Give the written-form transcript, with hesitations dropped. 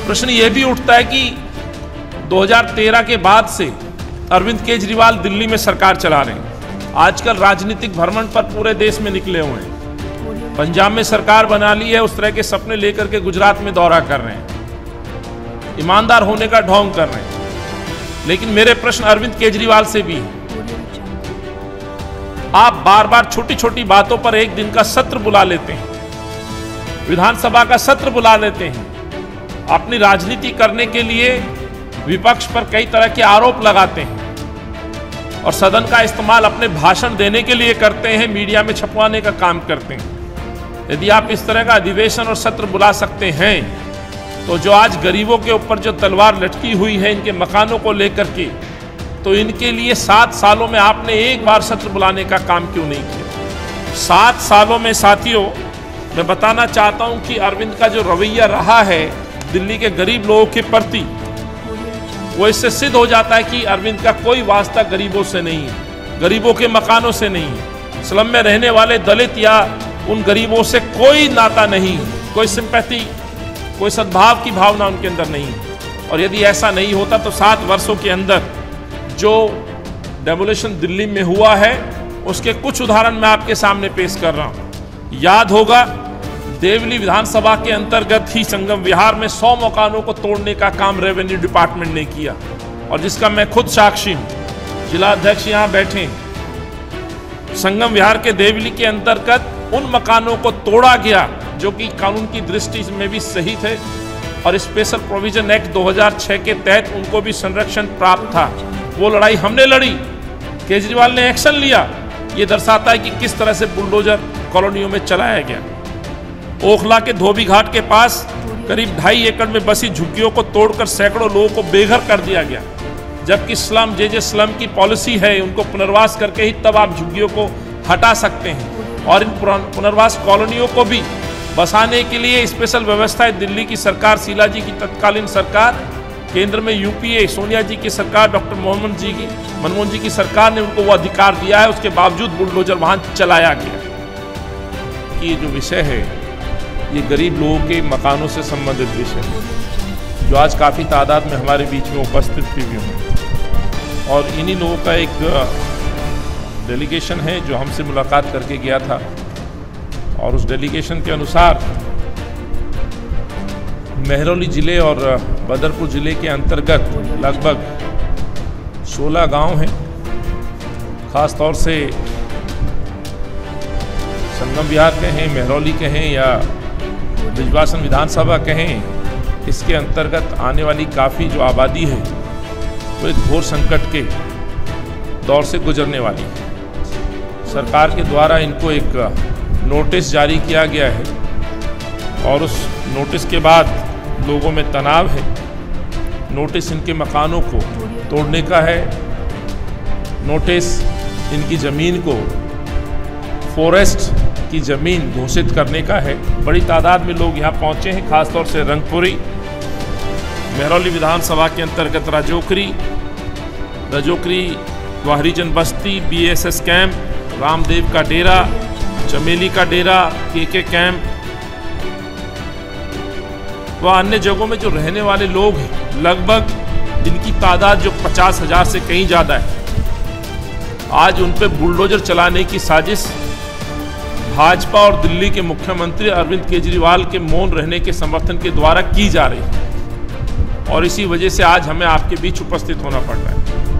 प्रश्न ये भी उठता है कि 2013 के बाद से अरविंद केजरीवाल दिल्ली में सरकार चला रहे हैं। आजकल राजनीतिक भ्रमण पर पूरे देश में निकले हुए हैं। पंजाब में सरकार बना ली है, उस तरह के सपने लेकर के गुजरात में दौरा कर रहे हैं, ईमानदार होने का ढोंग कर रहे हैं। लेकिन मेरे प्रश्न अरविंद केजरीवाल से भी है। आप बार बार छोटी छोटी बातों पर एक दिन का सत्र बुला लेते हैं, विधानसभा का सत्र बुला लेते हैं, अपनी राजनीति करने के लिए विपक्ष पर कई तरह के आरोप लगाते हैं और सदन का इस्तेमाल अपने भाषण देने के लिए करते हैं, मीडिया में छपवाने का काम करते हैं। यदि आप इस तरह का अधिवेशन और सत्र बुला सकते हैं तो जो आज गरीबों के ऊपर जो तलवार लटकी हुई है इनके मकानों को लेकर के, तो इनके लिए 7 सालों में आपने एक बार सत्र बुलाने का काम क्यों नहीं किया? 7 सालों में साथियों, मैं बताना चाहता हूं कि अरविंद का जो रवैया रहा है दिल्ली के गरीब लोगों के प्रति, वो इससे सिद्ध हो जाता है कि अरविंद का कोई वास्ता गरीबों से नहीं है, गरीबों के मकानों से नहीं है, स्लम में रहने वाले दलित या उन गरीबों से कोई नाता नहीं, कोई सिंपैथी, कोई सद्भाव की भावना उनके अंदर नहीं है। और यदि ऐसा नहीं होता तो 7 वर्षों के अंदर जो डेमोलिशन दिल्ली में हुआ है उसके कुछ उदाहरण मैं आपके सामने पेश कर रहा हूं। याद होगा, देवली विधानसभा के अंतर्गत ही संगम विहार में 100 मकानों को तोड़ने का काम रेवेन्यू डिपार्टमेंट ने किया और जिसका मैं खुद साक्षी हूं। जिला अध्यक्ष यहां बैठे हैं। संगम विहार के देवली के अंतर्गत उन मकानों को तोड़ा गया जो कि कानून की दृष्टि में भी सही थे और स्पेशल प्रोविजन एक्ट 2006 के तहत उनको भी संरक्षण प्राप्त था। वो लड़ाई हमने लड़ी, केजरीवाल ने एक्शन लिया। ये दर्शाता है कि किस तरह से बुलडोजर कॉलोनियों में चलाया गया। ओखला के धोबी घाट के पास करीब 2.5 एकड़ में बसी झुग्गियों को तोड़कर सैकड़ों लोगों को बेघर कर दिया गया, जबकि स्लम जे स्लम की पॉलिसी है उनको पुनर्वास करके ही तब आप झुग्गियों को हटा सकते हैं। और इन पुनर्वास कॉलोनियों को भी बसाने के लिए स्पेशल व्यवस्था दिल्ली की सरकार, शीला जी की तत्कालीन सरकार, केंद्र में यूपीए सोनिया जी की सरकार, डॉक्टर मनमोहन जी की सरकार ने उनको वो अधिकार दिया है। उसके बावजूद बुलडोजर वहां चलाया गया। कि ये जो विषय है ये गरीब लोगों के मकानों से संबंधित विषय है जो आज काफ़ी तादाद में हमारे बीच में उपस्थित भी हैं और इन्हीं लोगों का एक डेलीगेशन है जो हमसे मुलाकात करके गया था और उस डेलीगेशन के अनुसार मेहरौली ज़िले और बदरपुर ज़िले के अंतर्गत लगभग 16 गांव हैं। ख़ास तौर से संगम विहार कहें, मेहरौली कहें या ब्रिजवासन विधानसभा कहें, इसके अंतर्गत आने वाली काफ़ी जो आबादी है वो एक घोर संकट के दौर से गुजरने वाली है। सरकार के द्वारा इनको एक नोटिस जारी किया गया है और उस नोटिस के बाद लोगों में तनाव है। नोटिस इनके मकानों को तोड़ने का है, नोटिस इनकी ज़मीन को फॉरेस्ट की ज़मीन घोषित करने का है। बड़ी तादाद में लोग यहाँ पहुँचे हैं, खासतौर से रंगपुरी, मेहरौली विधानसभा के अंतर्गत राजोकरी व हरिजन बस्ती, BSS कैंप, रामदेव का डेरा, चमेली का डेरा, KK कैंप व अन्य जगहों में जो रहने वाले लोग हैं, लगभग इनकी तादाद जो 50,000 से कहीं ज़्यादा है। आज उन पे बुलडोजर चलाने की साजिश भाजपा और दिल्ली के मुख्यमंत्री अरविंद केजरीवाल के मौन रहने के समर्थन के द्वारा की जा रही है और इसी वजह से आज हमें आपके बीच उपस्थित होना पड़ रहा है।